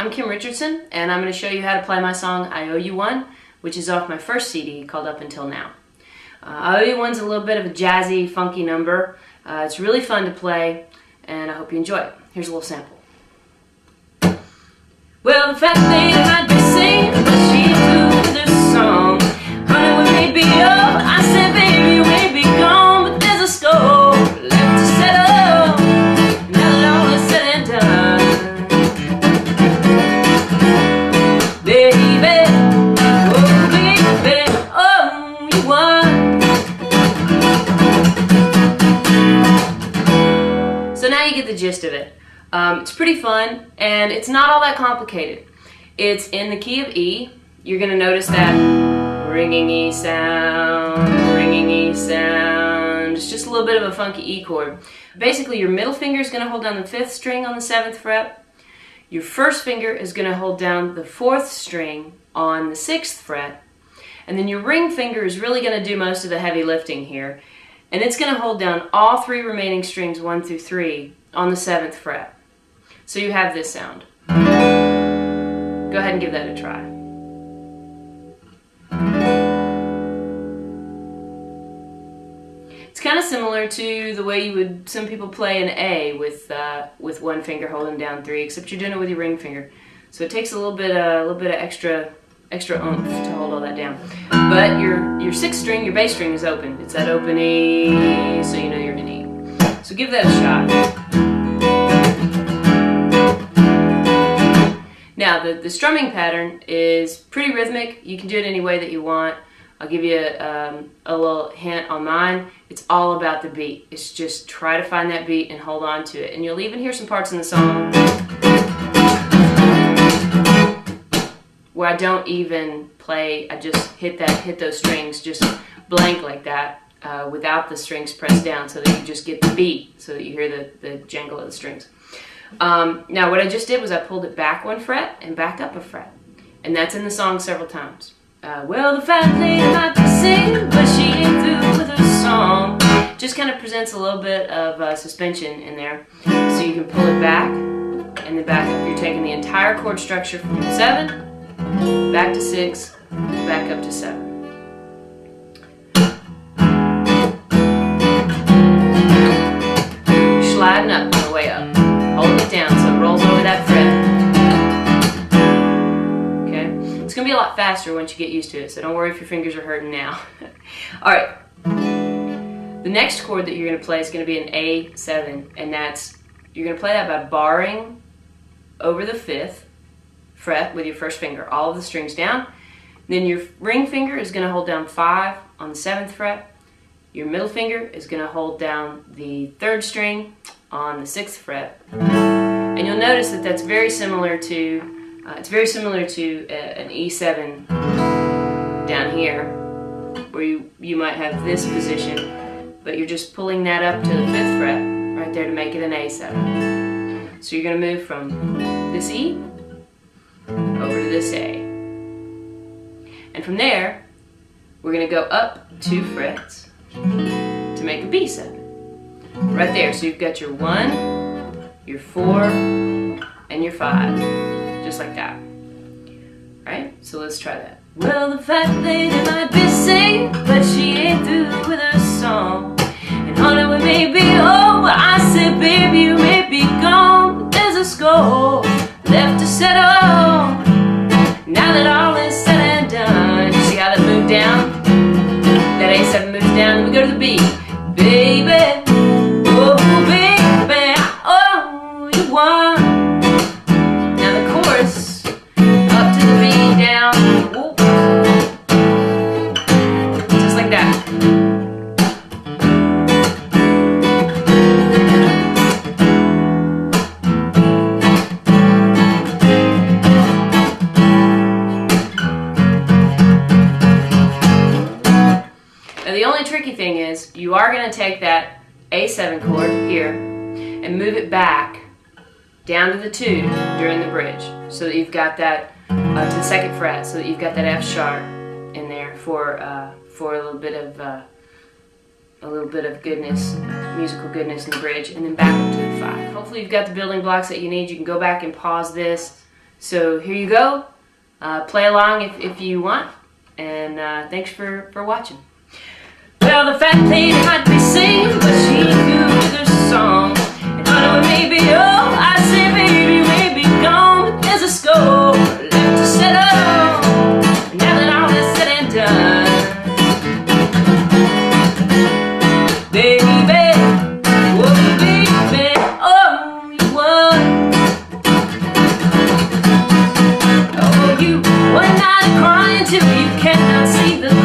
I'm Kim Richardson, and I'm going to show you how to play my song I Owe You One, which is off my first CD called Up Until Now. I Owe You One's a little bit of a jazzy, funky number. It's really fun to play, and I hope you enjoy it. Here's a little sample. Well, the fat lady might be singing, but she threw with her song. Honey, we may be up, I said, baby, you may be gone, but there's a score left to settle. Now that all is said and done, baby, oh, you won. So now you get the gist of it. It's pretty fun, and it's not all that complicated. It's in the key of E. You're going to notice that ringing E sound, ringing E sound. It's just a little bit of a funky E chord. Basically, your middle finger is going to hold down the 5th string on the 7th fret. Your first finger is going to hold down the 4th string on the 6th fret. And then your ring finger is really going to do most of the heavy lifting here. And it's going to hold down all 3 remaining strings, 1 through 3, on the 7th fret. So you have this sound. Go ahead and give that a try. It's kind of similar to the way you would, some people play an A with one finger holding down 3, except you're doing it with your ring finger. So it takes a little bit of extra oomph to hold all that down. But your 6th string, your bass string, is open. It's that open E, so you know you're in E. So give that a shot. Now, the strumming pattern is pretty rhythmic. You can do it any way that you want. I'll give you a little hint on mine. It's all about the beat. It's just try to find that beat and hold on to it. And you'll even hear some parts in the song where I don't even play. I just hit those strings just blank like that without the strings pressed down, so that you just get the beat, so that you hear the jangle of the strings. Now what I just did was I pulled it back 1 fret and back up a fret, and that's in the song several times. Well, the fat lady might be singing, but she ain't through with her song. Just kind of presents a little bit of suspension in there, so you can pull it back and then back up. You're taking the entire chord structure from 7 back to 6, back up to 7. You're sliding up on the way up. Hold it down so it rolls over that fret. Okay? It's going to be a lot faster once you get used to it, so don't worry if your fingers are hurting now. Alright. The next chord that you're going to play is going to be an A7, and you're going to play that by barring over the 5th fret with your first finger, all of the strings down. Then your ring finger is going to hold down 5 on the 7th fret. Your middle finger is going to hold down the 3rd string on the 6th fret, and you'll notice that that's very similar to an E7 down here, where you might have this position, but you're just pulling that up to the 5th fret right there to make it an A7. So you're going to move from this E over to this A, and from there we're going to go up 2 frets to make a B7. Right there, so you've got your 1, your 4, and your 5, just like that. Alright, so let's try that. Well, the fat lady might be singing, but she ain't through with her song. And honey, we may be over, I said, baby, you may be gone, but there's a score left to settle. Now that all is said and done, you see how that moved down? That A7 moves down, and we go to the B. Baby, oh baby, oh you won. Now the chorus, up to the B, down, whoop, just like that. Now the only tricky thing is, you are going to take that A7 chord here and move it back down to the 2 during the bridge, so that you've got that to the 2nd fret, so that you've got that F sharp in there for a little bit of goodness, musical goodness in the bridge, and then back up to the 5. Hopefully you've got the building blocks that you need. You can go back and pause this, So here you go. Play along if you want. And thanks for watching. Well, the fat lady might be singing, but she good with her song. And I know it may be old, I say baby, may be gone, but there's a score left to settle. And now that all is said and done, baby, oh baby, oh you won. Oh, you one night crying till you cannot see the